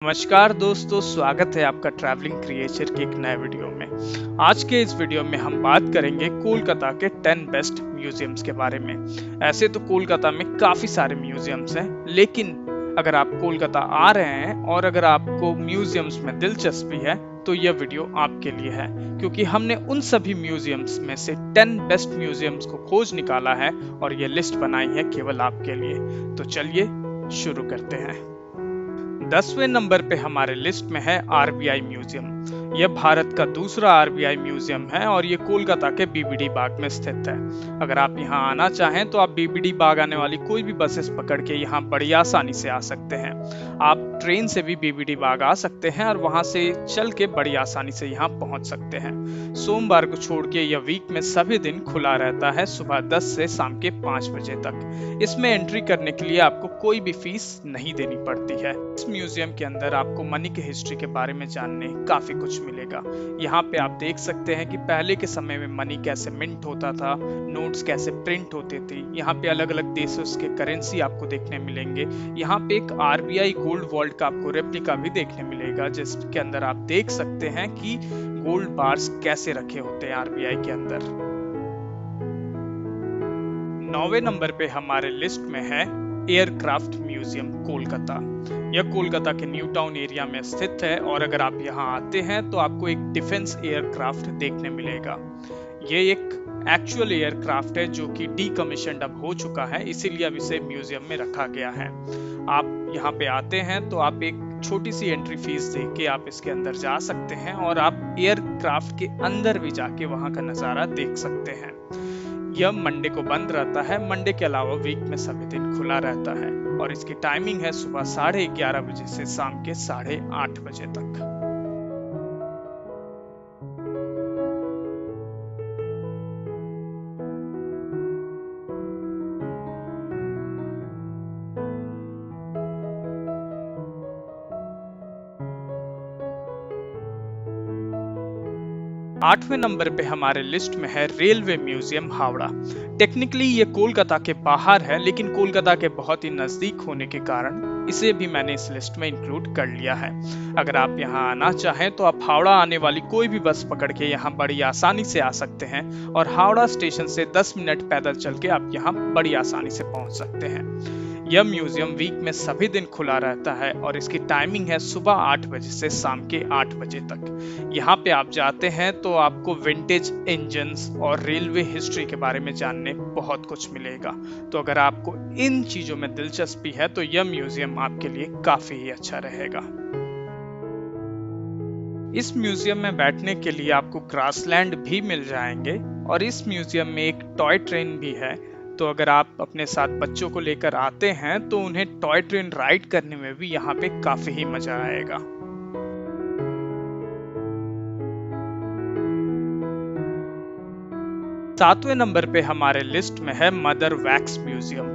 नमस्कार दोस्तों, स्वागत है आपका ट्रैवलिंग क्रिएचर के एक नए वीडियो में। आज के इस वीडियो में हम बात करेंगे कोलकाता के 10 बेस्ट म्यूजियम्स के बारे में। ऐसे तो कोलकाता में काफ़ी सारे म्यूजियम्स हैं, लेकिन अगर आप कोलकाता आ रहे हैं और अगर आपको म्यूजियम्स में दिलचस्पी है तो यह वीडियो आपके लिए है, क्योंकि हमने उन सभी म्यूजियम्स में से 10 बेस्ट म्यूजियम्स को खोज निकाला है और ये लिस्ट बनाई है केवल आपके लिए। तो चलिए शुरू करते हैं। 10वें नंबर पे हमारे लिस्ट में है आरबीआई म्यूजियम। यह भारत का दूसरा आरबीआई म्यूजियम है और ये कोलकाता के बीबीडी बाग में स्थित है। अगर आप यहाँ आना चाहें तो आप बीबीडी बाग आने वाली कोई भी बसेस पकड़ के यहाँ बड़ी आसानी से आ सकते हैं। आप ट्रेन से भी बीबीडी बाग आ सकते हैं और वहां से चल के बड़ी आसानी से यहाँ पहुंच सकते हैं। सोमवार को छोड़ के यह वीक में सभी दिन खुला रहता है, सुबह 10 से शाम के 5 बजे तक। इसमें एंट्री करने के लिए आपको कोई भी फीस नहीं देनी पड़ती है। इस म्यूजियम के अंदर आपको मनी की हिस्ट्री के बारे में जानने काफी कुछ मिलेगा। यहाँ पे आप देख सकते हैं कि पहले के समय में मनी कैसे मिंट होता था, नोट्स कैसे प्रिंट होते थे। यहाँ पे अलग अलग देशों के करेंसी आपको देखने मिलेंगे। यहाँ पे एक आरबीआई गोल्ड वॉल्ट का आपको रेप्लिका भी देखने मिलेगा, जिसके अंदर आप देख सकते हैं कि गोल्ड बार्स कैसे रखे होते हैं आरबीआई के अंदर। 9वें नंबर पे हमारे लिस्ट में है एयरक्राफ्ट म्यूजियम कोलकाता। यह कोलकाता के न्यू टाउन एरिया में स्थित है और अगर आप यहाँ आते हैं तो आपको एक डिफेंस एयरक्राफ्ट देखने मिलेगा। ये एक एक्चुअल एयरक्राफ्ट है जो कि डीकमीशन्ड अब हो चुका है, इसीलिए अब इसे म्यूजियम में रखा गया है। आप यहाँ पे आते हैं तो आप एक छोटी सी एंट्री फीस दे के आप इसके अंदर जा सकते हैं और आप एयरक्राफ्ट के अंदर भी जाके वहाँ का नज़ारा देख सकते हैं। यह मंडे को बंद रहता है, मंडे के अलावा वीक में सभी दिन खुला रहता है और इसकी टाइमिंग है सुबह 11:30 बजे से शाम के 8:30 बजे तक। आठवें नंबर पे हमारे लिस्ट में है रेलवे म्यूजियम हावड़ा। टेक्निकली ये कोलकाता के बाहर है, लेकिन कोलकाता के बहुत ही नजदीक होने के कारण इसे भी मैंने इस लिस्ट में इंक्लूड कर लिया है। अगर आप यहाँ आना चाहें तो आप हावड़ा आने वाली कोई भी बस पकड़ के यहाँ बड़ी आसानी से आ सकते हैं और हावड़ा स्टेशन से 10 मिनट पैदल चल के आप यहाँ बड़ी आसानी से पहुँच सकते हैं। यह म्यूजियम वीक में सभी दिन खुला रहता है और इसकी टाइमिंग है सुबह 8 बजे से शाम के 8 बजे तक। यहाँ पे आप जाते हैं तो आपको विंटेज इंजन्स और रेलवे हिस्ट्री के बारे में जानने बहुत कुछ मिलेगा। तो अगर आपको इन चीजों में दिलचस्पी है तो यह म्यूजियम आपके लिए काफी ही अच्छा रहेगा। इस म्यूजियम में बैठने के लिए आपको ग्रासलैंड भी मिल जाएंगे और इस म्यूजियम में एक टॉय ट्रेन भी है। तो अगर आप अपने साथ बच्चों को लेकर आते हैं तो उन्हें टॉय ट्रेन राइड करने में भी यहाँ पे काफी ही मजा आएगा। सातवें नंबर पे हमारे लिस्ट में है mother wax museum.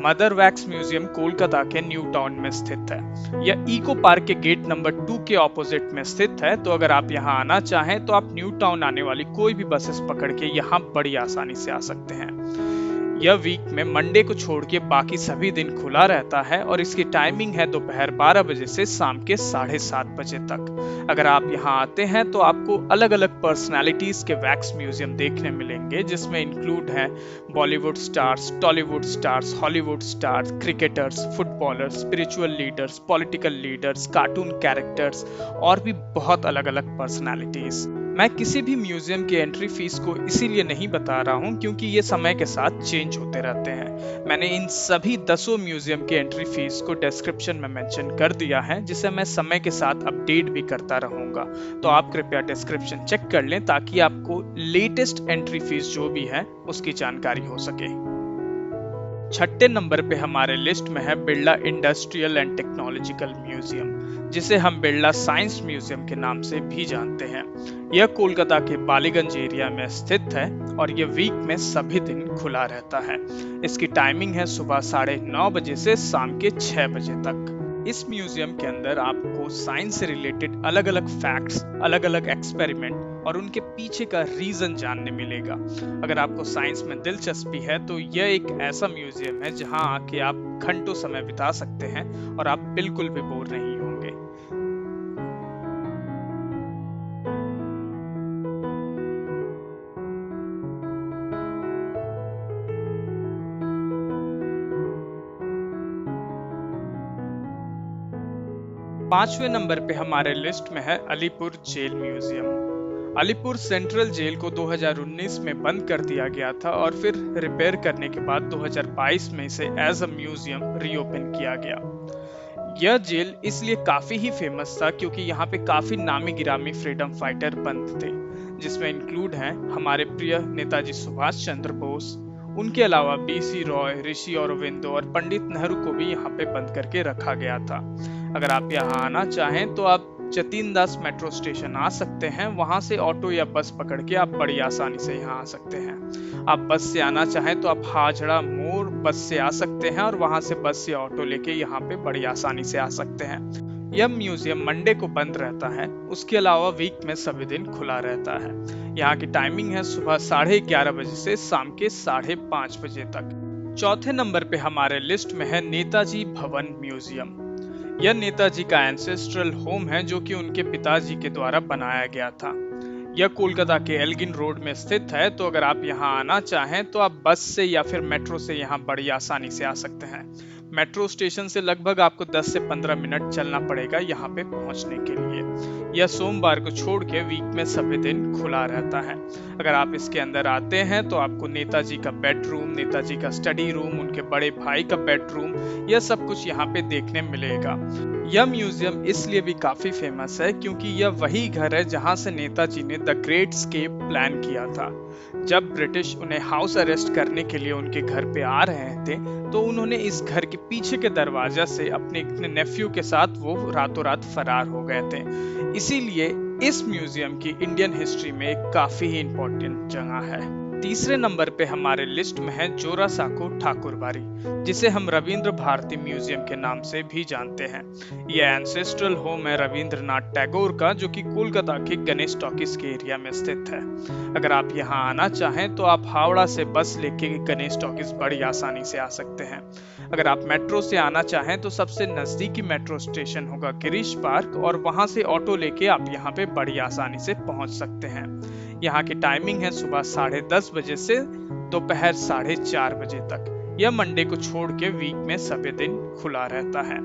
Mother wax museum Kolkata के न्यू टाउन में स्थित है। यह इको पार्क के गेट नंबर 2 के ऑपोजिट में स्थित है। तो अगर आप यहाँ आना चाहें तो आप न्यू टाउन आने वाली कोई भी बसेस पकड़ के यहाँ बड़ी आसानी से आ सकते हैं। यह वीक में मंडे को छोड़ के बाकी सभी दिन खुला रहता है और इसकी टाइमिंग है दोपहर 12 बजे से शाम के 7:30 बजे तक। अगर आप यहाँ आते हैं तो आपको अलग अलग पर्सनालिटीज के वैक्स म्यूजियम देखने मिलेंगे, जिसमें इंक्लूड है Bollywood stars, Tollywood stars, Hollywood stars, cricketers, footballers, spiritual leaders, political leaders, cartoon characters और भी बहुत अलग अलग पर्सनालिटीज। मैं किसी भी म्यूजियम की एंट्री फीस को इसीलिए नहीं बता रहा हूँ क्योंकि ये समय के साथ चेंज होते रहते हैं। मैंने इन सभी 10 म्यूजियम की एंट्री फीस को डिस्क्रिप्शन में मेंशन कर दिया है, जिसे मैं समय के साथ अपडेट भी करता रहूंगा। तो आप कृपया डिस्क्रिप्शन चेक कर लें ताकि आपको लेटेस्ट एंट्री फीस जो भी है उसकी जानकारी हो सके। छठे नंबर पे हमारे लिस्ट में है Birla industrial and technological museum, जिसे हम बिरला साइंस म्यूजियम के नाम से भी जानते हैं। यह कोलकाता के बालीगंज एरिया में स्थित है और यह वीक में सभी दिन खुला रहता है। इसकी टाइमिंग है सुबह 9:30 बजे से शाम के 6 बजे तक। इस म्यूजियम के अंदर आपको साइंस से रिलेटेड अलग अलग फैक्ट्स, अलग अलग एक्सपेरिमेंट और उनके पीछे का रीजन जानने मिलेगा। अगर आपको साइंस में दिलचस्पी है तो यह एक ऐसा म्यूजियम है जहां आके आप घंटों समय बिता सकते हैं और आप बिल्कुल भी बोर नहीं होंगे। 5वें नंबर पे हमारे लिस्ट में है Alipur jail museum. Alipur central jail को 2019 में बंद कर दिया गया था और फिर रिपेयर करने के बाद 2022 में इसे एज अ म्यूजियम रीओपन किया गया। यह जेल इसलिए काफी ही फेमस था क्योंकि यहाँ पे काफी नामी गिरामी फ्रीडम फाइटर बंद थे, जिसमें इंक्लूड हैं हमारे प्रिय नेताजी सुभाष चंद्र बोस। उनके अलावा बीसी रॉय, ऋषि अरविंदो और पंडित नेहरू को भी यहाँ पे बंद करके रखा गया था। अगर आप यहाँ आना चाहें तो आप जतीन दास मेट्रो स्टेशन आ सकते हैं। वहां से ऑटो या बस पकड़ के आप बड़ी आसानी से यहाँ आ सकते हैं। आप बस से आना चाहें तो आप हाजड़ा मोड़ बस से आ सकते हैं और वहां से बस या ऑटो लेके यहाँ पे बड़ी आसानी से आ सकते हैं। यह म्यूजियम मंडे को बंद रहता है, उसके अलावा वीक में सभी दिन खुला रहता है। यहाँ की टाइमिंग है सुबह 11:30 बजे से शाम के 5:30 बजे तक। चौथे नंबर पे हमारे लिस्ट में है नेताजी भवन म्यूजियम। यह नेताजी का एंसेस्ट्रल होम है जो कि उनके पिताजी के द्वारा बनाया गया था। यह कोलकाता के एल्गिन रोड में स्थित है, तो अगर आप यहाँ आना चाहें तो आप बस से या फिर मेट्रो से यहाँ बड़ी आसानी से आ सकते हैं। मेट्रो स्टेशन से लगभग आपको 10 से 15 मिनट चलना पड़ेगा यहाँ पे पहुँचने के लिए। यह सोमवार को छोड़ के वीक में सभी दिन खुला रहता है। अगर आप इसके अंदर आते हैं तो आपको नेताजी का बेडरूम, नेताजी का स्टडी रूम, उनके बड़े भाई का बेडरूम, यह सब कुछ यहाँ पे देखने मिलेगा। यह म्यूजियम इसलिए भी काफी फेमस है क्योंकि यह वही घर है जहां से नेताजी ने द ग्रेट स्केप प्लान किया था। जब ब्रिटिश उन्हें हाउस अरेस्ट करने के लिए उनके घर पे आ रहे थे तो उन्होंने इस घर के पीछे के दरवाजा से अपने नेफ्यू के साथ वो रातों रात फरार हो गए थे। इसीलिए इस म्यूजियम की इंडियन हिस्ट्री में एक काफी ही इम्पोर्टेंट जगह है। तीसरे नंबर पे हमारे लिस्ट में है जोरासांको ठाकुरबाड़ी, जिसे हम रविंद्र भारती म्यूजियम के नाम से भी जानते हैं। यह एंसेस्ट्रल होम है रविंद्रनाथ टैगोर का, जो कि कोलकाता के गणेश टॉकीज के एरिया में स्थित है। अगर आप यहाँ आना चाहें तो आप हावड़ा से बस लेके गणेश टॉकीज बड़ी आसानी से आ सकते हैं। अगर आप मेट्रो से आना चाहें तो सबसे नजदीकी मेट्रो स्टेशन होगा गिरीश पार्क और वहां से ऑटो लेके आप यहाँ पे बड़ी आसानी से पहुंच सकते हैं। यहाँ की टाइमिंग है सुबह 10:30 बजे से दोपहर 4:30 बजे तक। यह मंडे को छोड़ के वीक में सभी दिन खुला रहता है।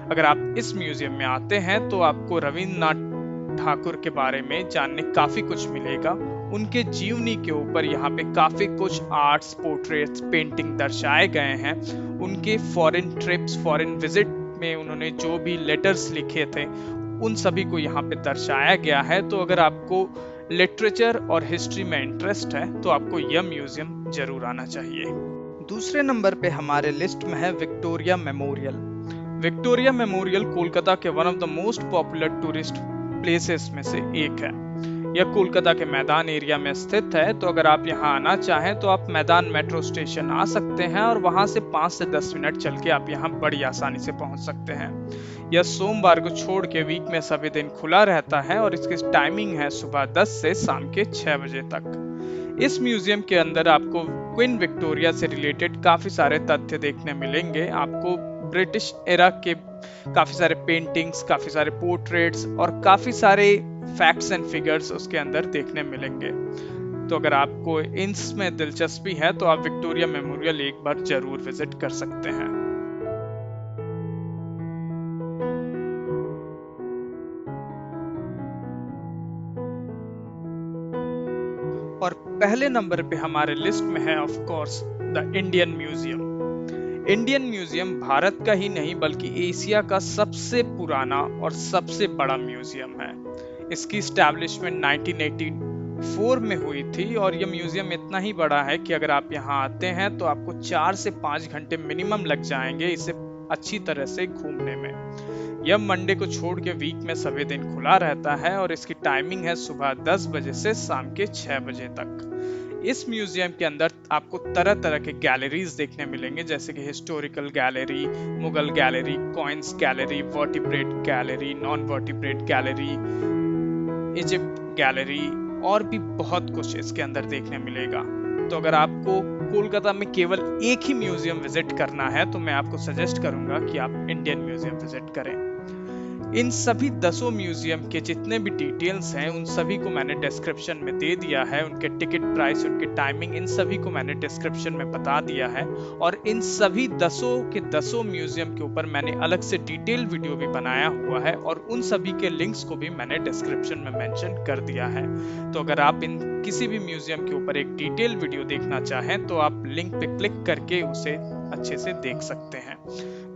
अगर आप इस म्यूजियम में आते हैं तो आपको रविंद्रनाथ ठाकुर के बारे में जानने काफी कुछ मिलेगा। उनके जीवनी के ऊपर यहाँ पे काफी कुछ आर्ट्स, पोर्ट्रेट्स, पेंटिंग दर्शाए गए हैं। उनके फॉरेन ट्रिप्स, फॉरेन विजिट में उन्होंने जो भी लेटर्स लिखे थे उन सभी को यहाँ पे दर्शाया गया है। तो अगर आपको लिटरेचर और हिस्ट्री में इंटरेस्ट है तो आपको यह म्यूजियम जरूर आना चाहिए। दूसरे नंबर पे हमारे लिस्ट में है Victoria Memorial. Victoria Memorial Kolkata के one of the most popular tourist places में से एक है। यह कोलकाता के मैदान एरिया में स्थित है, तो अगर आप यहाँ आना चाहें तो आप मैदान मेट्रो स्टेशन आ सकते हैं और वहां से 5 से 10 मिनट चल के आप यहाँ बड़ी आसानी से पहुंच सकते हैं। यह सोमवार को छोड़ के वीक में सभी दिन खुला रहता है और इसकी टाइमिंग है सुबह 10 से शाम के 6 बजे तक। इस म्यूजियम के अंदर आपको क्वीन विक्टोरिया से रिलेटेड काफी सारे तथ्य देखने मिलेंगे। आपको ब्रिटिश एरा के काफी सारे पेंटिंग्स, काफी सारे पोर्ट्रेट्स और काफी सारे फैक्ट्स एंड फिगर्स उसके अंदर देखने मिलेंगे। तो अगर आपको इनमें दिलचस्पी है तो आप विक्टोरिया मेमोरियल एक बार जरूर विजिट कर सकते हैं। और पहले नंबर पे हमारे लिस्ट में है of course the Indian museum. Indian museum Bharat का ही नहीं बल्कि एशिया का सबसे पुराना और सबसे बड़ा म्यूजियम है। इसकी स्टैब्लिशमेंट 1984 में हुई थी और यह म्यूजियम इतना ही बड़ा है कि अगर आप यहाँ आते हैं तो आपको 4 से 5 घंटे मिनिमम लग जाएंगे इसे अच्छी तरह से घूमने में। यह मंडे को छोड़ के वीक में सभी दिन खुला रहता है और इसकी टाइमिंग है सुबह 10 बजे से शाम के 6 बजे तक। इस म्यूजियम के अंदर आपको तरह तरह के गैलरीज देखने मिलेंगे, जैसे कि historical gallery, Mughal gallery, coins gallery, vertebrate gallery, non vertebrate gallery, Egypt gallery और भी बहुत कुछ इसके अंदर देखने मिलेगा। तो अगर आपको कोलकाता में केवल एक ही म्यूजियम विजिट करना है तो मैं आपको सजेस्ट करूंगा कि आप इंडियन म्यूजियम विजिट करें। इन सभी 10 म्यूजियम के जितने भी डिटेल्स हैं उन सभी को मैंने डिस्क्रिप्शन में दे दिया है। उनके टिकट प्राइस, उनके टाइमिंग, इन सभी को मैंने डिस्क्रिप्शन में बता दिया है। और इन सभी 10 म्यूजियम के ऊपर मैंने अलग से डिटेल वीडियो भी बनाया हुआ है और उन सभी के लिंक्स को भी मैंने डिस्क्रिप्शन में मेंशन कर दिया है। तो अगर आप इन किसी भी म्यूजियम के ऊपर एक डिटेल वीडियो देखना चाहें तो आप लिंक पे क्लिक करके उसे अच्छे से देख सकते हैं।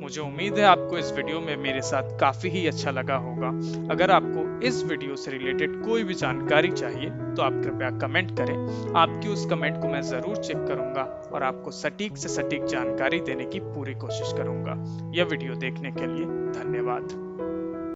मुझे उम्मीद है आपको इस वीडियो में मेरे साथ काफी ही अच्छा लगा होगा। अगर आपको इस वीडियो से रिलेटेड कोई भी जानकारी चाहिए तो आप कृपया कमेंट करें। आपकी उस कमेंट को मैं जरूर चेक करूंगा और आपको सटीक से सटीक जानकारी देने की पूरी कोशिश करूंगा। यह वीडियो देखने के लिए धन्यवाद।